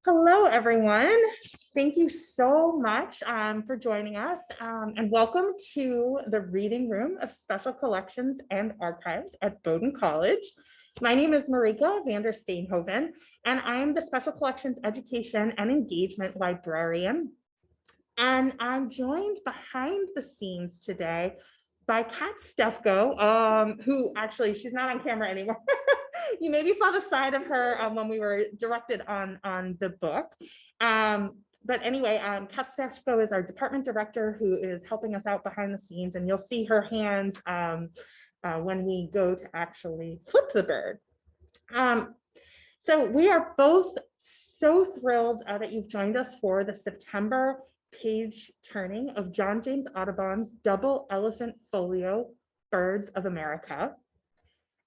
Hello, everyone. Thank you so much for joining us and welcome to the Reading Room of Special Collections and Archives at Bowdoin College. My name is Marika Vander Steenhoven, and I am the Special Collections Education and Engagement Librarian. And I'm joined behind the scenes today by Kat Stefko, who actually, she's not on camera anymore. You maybe saw the side of her when we were directed on the book. But anyway, Kat Stefko is our department director who is helping us out behind the scenes, and you'll see her hands when we go to actually flip the bird. So we are both so thrilled that you've joined us for the September page turning of John James Audubon's double elephant folio, Birds of America.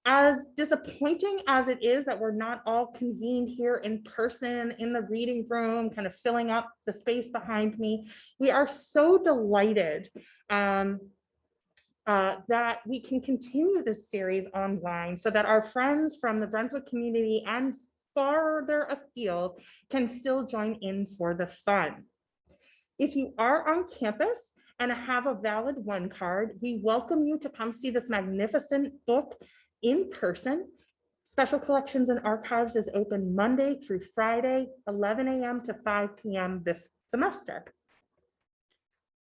As disappointing as it is that we're not all convened here in person in the reading room, kind of filling up the space behind me, we are so delighted that we can continue this series online so that our friends from the Brunswick community and farther afield can still join in for the fun. If you are on campus and have a valid one card, we welcome you to come see this magnificent book in person. Special Collections and Archives is open Monday through Friday, 11 a.m. to 5 p.m. this semester.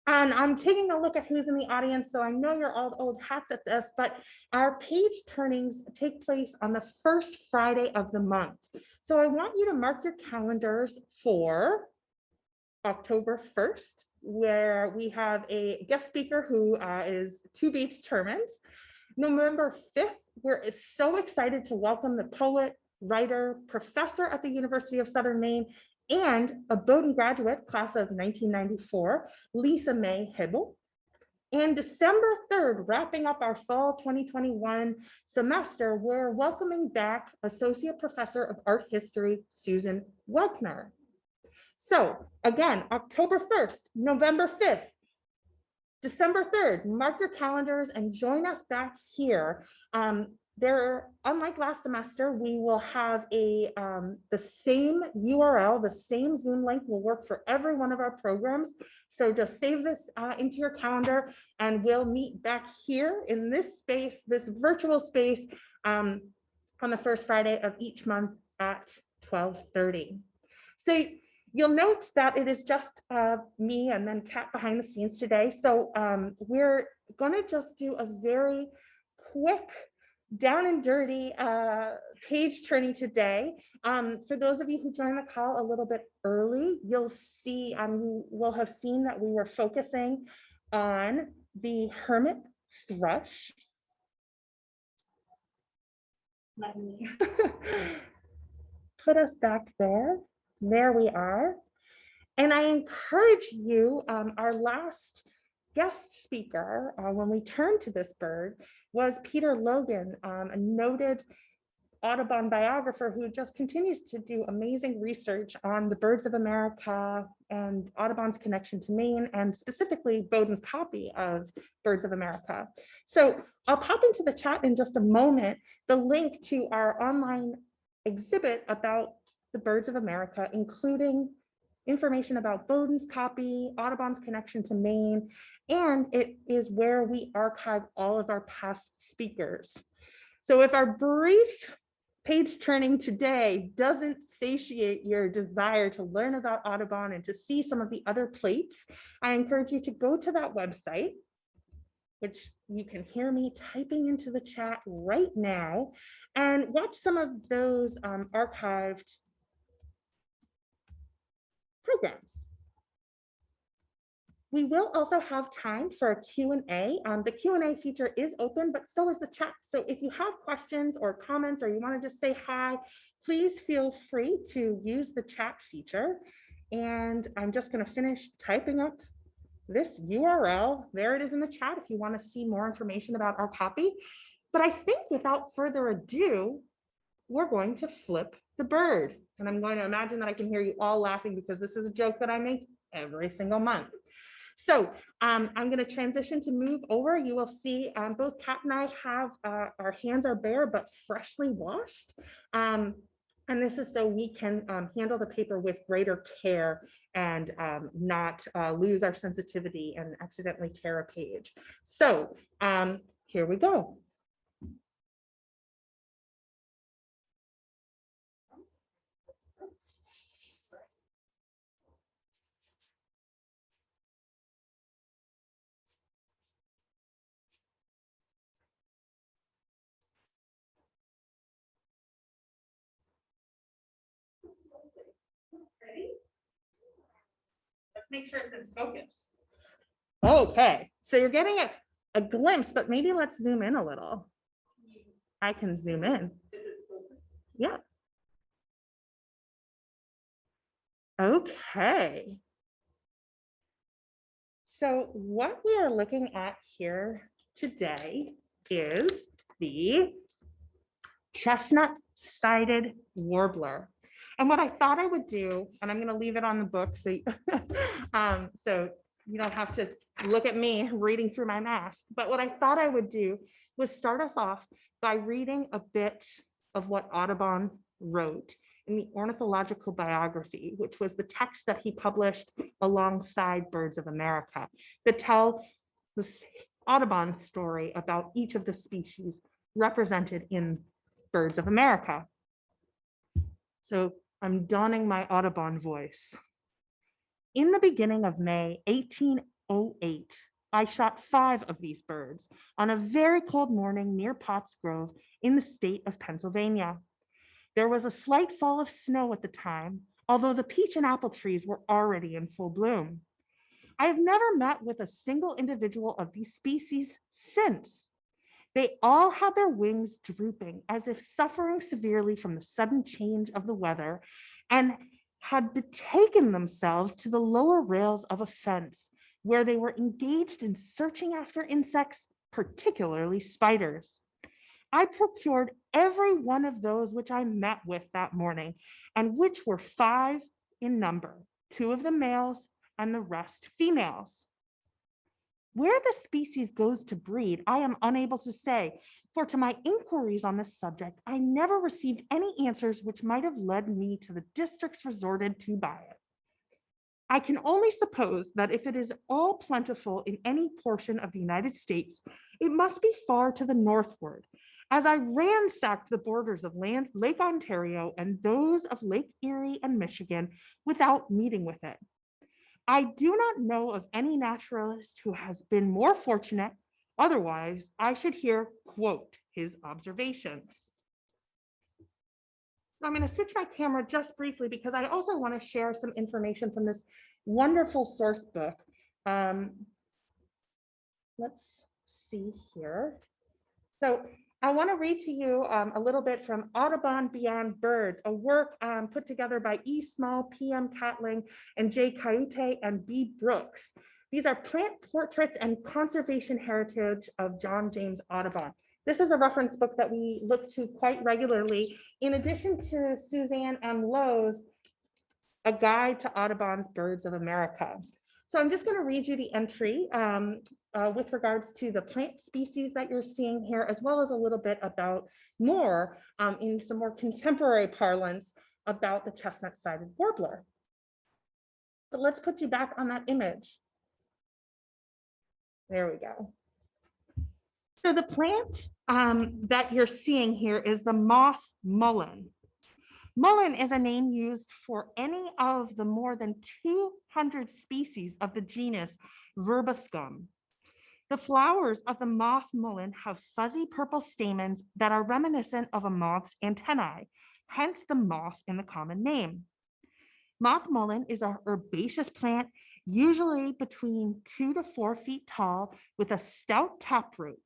And I'm taking a look at who's in the audience, so I know you're all old hats at this, but our page turnings take place on the first Friday of the month. So I want you to mark your calendars for October 1st, where we have a guest speaker who is to be determined. November 5th, we're so excited to welcome the poet, writer, professor at the University of Southern Maine, and a Bowdoin graduate, class of 1994, Lisa May Hibble. And December 3rd, wrapping up our fall 2021 semester, we're welcoming back Associate Professor of Art History, Susan Wegner. So again, October 1st, November 5th, December 3rd, mark your calendars and join us back here. Unlike last semester, we will have the same URL, the same Zoom link will work for every one of our programs. So just save this into your calendar and we'll meet back here in this space, this virtual space on the first Friday of each month at 12:30. So you'll note that it is just me and then Kat behind the scenes today. So we're gonna just do a very quick down and dirty page turning today. For those of you who joined the call a little bit early, you'll see, you will have seen that we were focusing on the Hermit Thrush. Let me put us back there. There we are. And I encourage you, our last guest speaker, when we turned to this bird, was Peter Logan, a noted Audubon biographer who just continues to do amazing research on the birds of America and Audubon's connection to Maine, and specifically Bowdoin's copy of Birds of America. So I'll pop into the chat in just a moment the link to our online exhibit about the Birds of America, including information about Bowdoin's copy, Audubon's connection to Maine, and it is where we archive all of our past speakers. So if our brief page turning today doesn't satiate your desire to learn about Audubon and to see some of the other plates, I encourage you to go to that website, which you can hear me typing into the chat right now, and watch some of those archived programs. We will also have time for a Q&A. The Q&A feature is open, but so is the chat. So if you have questions or comments, or you want to just say hi, please feel free to use the chat feature. And I'm just going to finish typing up this URL. There it is in the chat if you want to see more information about our copy. But I think without further ado, we're going to flip the bird. And I'm going to imagine that I can hear you all laughing because this is a joke that I make every single month. So I'm going to transition to move over. You will see both Kat and I have our hands are bare but freshly washed. And this is so we can handle the paper with greater care and not lose our sensitivity and accidentally tear a page. So here we go. Ready? Let's make sure it's in focus. Okay, so you're getting a glimpse, but maybe let's zoom in a little. I can zoom in. Yeah. Okay. So what we are looking at here today is the Chestnut-sided Warbler. And what I thought I would do, and I'm going to leave it on the book so, so you don't have to look at me reading through my mask, but what I thought I would do was start us off by reading a bit of what Audubon wrote in the Ornithological Biography, which was the text that he published alongside Birds of America, that tell this Audubon story about each of the species represented in Birds of America. So I'm donning my Audubon voice. In the beginning of May 1808, I shot 5 of these birds on a very cold morning near Potts Grove in the state of Pennsylvania. There was a slight fall of snow at the time, although the peach and apple trees were already in full bloom. I have never met with a single individual of these species since. They all had their wings drooping as if suffering severely from the sudden change of the weather and had betaken themselves to the lower rails of a fence where they were engaged in searching after insects, particularly spiders. I procured every one of those which I met with that morning, and which were 5 in number, 2 of them males and the rest females. Where the species goes to breed, I am unable to say, for to my inquiries on this subject, I never received any answers which might have led me to the districts resorted to by it. I can only suppose that if it is all plentiful in any portion of the United States, it must be far to the northward, as I ransacked the borders of Lake Ontario and those of Lake Erie and Michigan without meeting with it. I do not know of any naturalist who has been more fortunate. Otherwise, I should here quote his observations. I'm going to switch my camera just briefly because I also want to share some information from this wonderful source book. Let's see here. So I want to read to you a little bit from Audubon Beyond Birds, a work put together by E. Small, P.M. Catling, and J. Cayute and B. Brooks. These are plant portraits and conservation heritage of John James Audubon. This is a reference book that we look to quite regularly, in addition to Suzanne M. Lowe's A Guide to Audubon's Birds of America. So I'm just going to read you the entry with regards to the plant species that you're seeing here, as well as a little bit about more in some more contemporary parlance about the chestnut-sided warbler. But let's put you back on that image. There we go. So the plant that you're seeing here is the moth mullein. Mullein is a name used for any of the more than 200 species of the genus Verbascum. The flowers of the moth mullein have fuzzy purple stamens that are reminiscent of a moth's antennae, hence the moth in the common name. Moth mullein is a herbaceous plant, usually between 2 to 4 feet tall, with a stout taproot.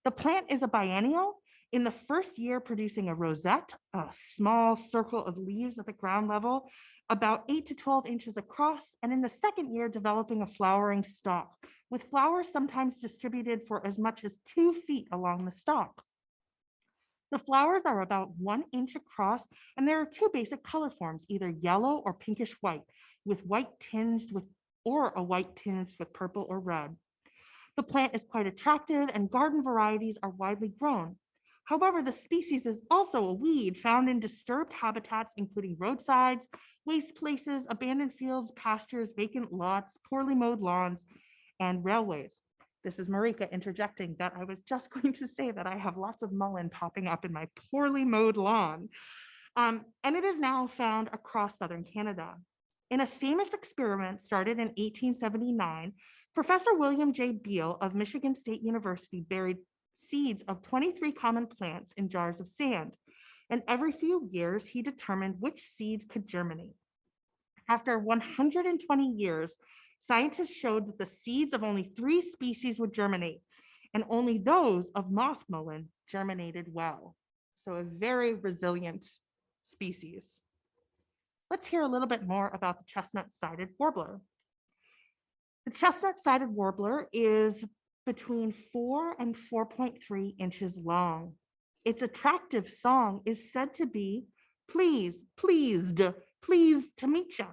The plant is a biennial, in the first year producing a rosette, a small circle of leaves at the ground level, about 8 to 12 inches across, and in the second year developing a flowering stalk, with flowers sometimes distributed for as much as 2 feet along the stalk. The flowers are about 1 inch across, and there are 2 basic color forms, either yellow or pinkish white, with white tinged with, or a white tinged with purple or red. The plant is quite attractive and garden varieties are widely grown. However, the species is also a weed found in disturbed habitats, including roadsides, waste places, abandoned fields, pastures, vacant lots, poorly mowed lawns, and railways. This is Marika interjecting that I was just going to say that I have lots of mullein popping up in my poorly mowed lawn. And it is now found across southern Canada. In a famous experiment started in 1879, Professor William J. Beal of Michigan State University buried seeds of 23 common plants in jars of sand. And every few years, he determined which seeds could germinate. After 120 years, scientists showed that the seeds of only 3 species would germinate, and only those of moth mullein germinated well. So a very resilient species. Let's hear a little bit more about the chestnut-sided warbler. The chestnut-sided warbler is between 4 and 4.3 inches long. Its attractive song is said to be pleased to meet you.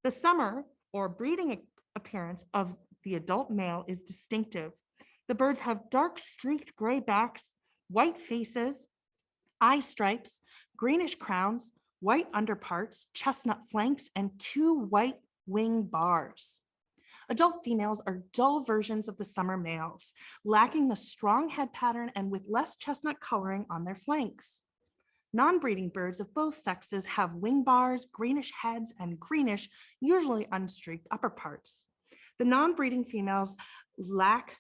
The summer or breeding appearance of the adult male is distinctive. The birds have dark streaked gray backs, white faces, eye stripes, greenish crowns, white underparts, chestnut flanks, and 2 white wing bars. Adult females are dull versions of the summer males, lacking the strong head pattern and with less chestnut coloring on their flanks. Non-breeding birds of both sexes have wing bars, greenish heads, and greenish, usually unstreaked upper parts. The non-breeding females lack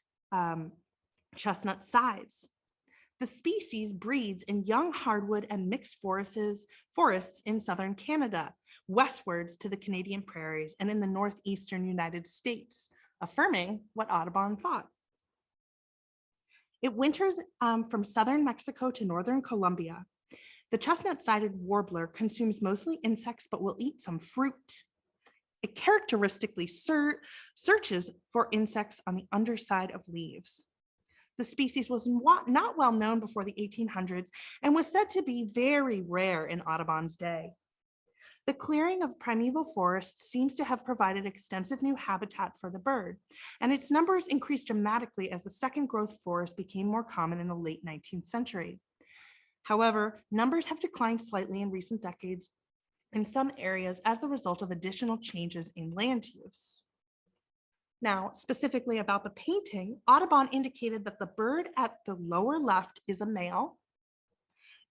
chestnut sides. The species breeds in young hardwood and mixed forests in southern Canada, westwards to the Canadian prairies and in the northeastern United States, affirming what Audubon thought. It winters from southern Mexico to northern Colombia. The chestnut-sided warbler consumes mostly insects, but will eat some fruit. It characteristically searches for insects on the underside of leaves. The species was not well known before the 1800s and was said to be very rare in Audubon's day. The clearing of primeval forests seems to have provided extensive new habitat for the bird, and its numbers increased dramatically as the second growth forest became more common in the late 19th century. However, numbers have declined slightly in recent decades in some areas as the result of additional changes in land use. Now, specifically about the painting, Audubon indicated that the bird at the lower left is a male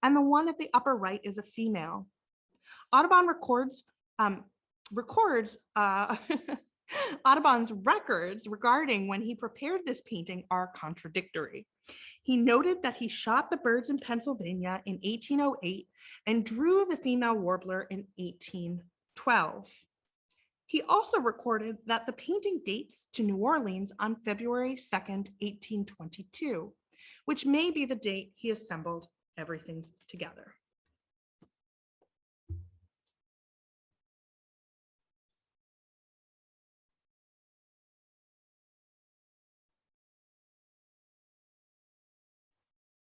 and the one at the upper right is a female. Audubon records Audubon's records regarding when he prepared this painting are contradictory. He noted that he shot the birds in Pennsylvania in 1808 and drew the female warbler in 1812. He also recorded that the painting dates to New Orleans on February 2nd, 1822, which may be the date he assembled everything together.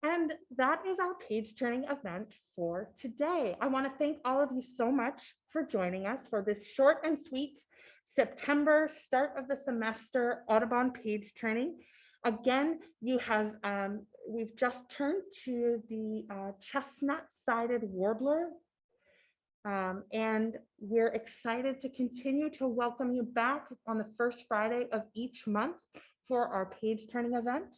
And that is our page turning event for today. I want to thank all of you so much for joining us for this short and sweet September start of the semester Audubon page turning. Again, we've just turned to the chestnut-sided warbler. And we're excited to continue to welcome you back on the first Friday of each month for our page turning event.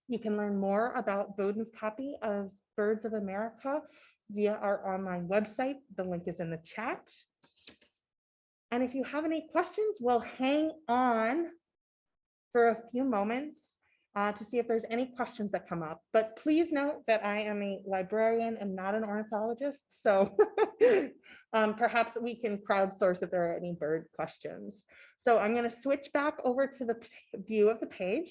You can learn more about Bowdoin's copy of Birds of America via our online website. The link is in the chat. And if you have any questions, we'll hang on for a few moments to see if there's any questions that come up. But please note that I am a librarian and not an ornithologist. So perhaps we can crowdsource if there are any bird questions. So I'm going to switch back over to the view of the page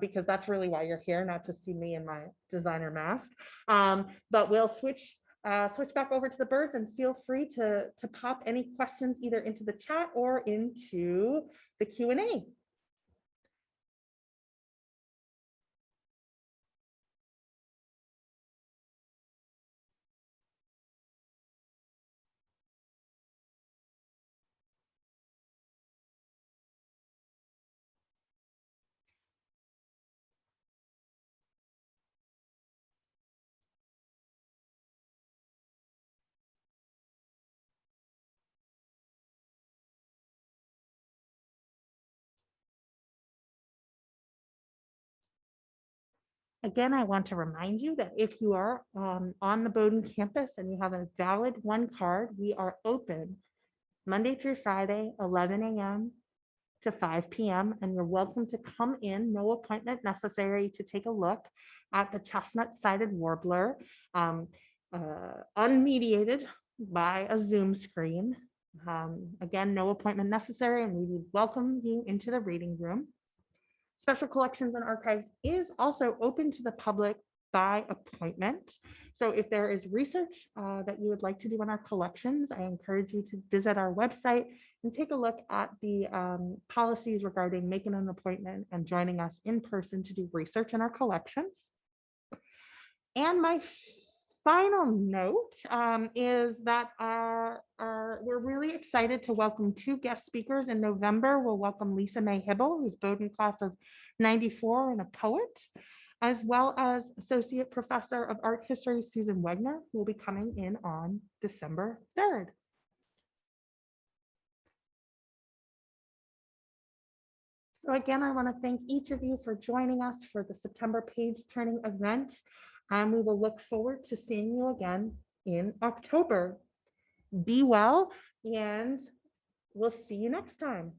because that's really why you're here, not to see me in my designer mask. But we'll switch back over to the birds and feel free to pop any questions either into the chat or into the Q&A. Again, I want to remind you that if you are on the Bowdoin campus and you have a valid one card, we are open Monday through Friday, 11 a.m. to 5 p.m. And you're welcome to come in, no appointment necessary, to take a look at the Chestnut-sided Warbler, unmediated by a Zoom screen. Again, no appointment necessary, and we would welcome you into the reading room. Special Collections and Archives is also open to the public by appointment. So if there is research that you would like to do on our collections, I encourage you to visit our website and take a look at the policies regarding making an appointment and joining us in person to do research in our collections. And my final note is that we're really excited to welcome two guest speakers in November. We'll welcome Lisa May Hibble, who's Bowdoin class of 94 and a poet, as well as Associate Professor of Art History, Susan Wegner, who will be coming in on December 3rd. So again, I want to thank each of you for joining us for the September page turning event. And we will look forward to seeing you again in October. Be well, and we'll see you next time.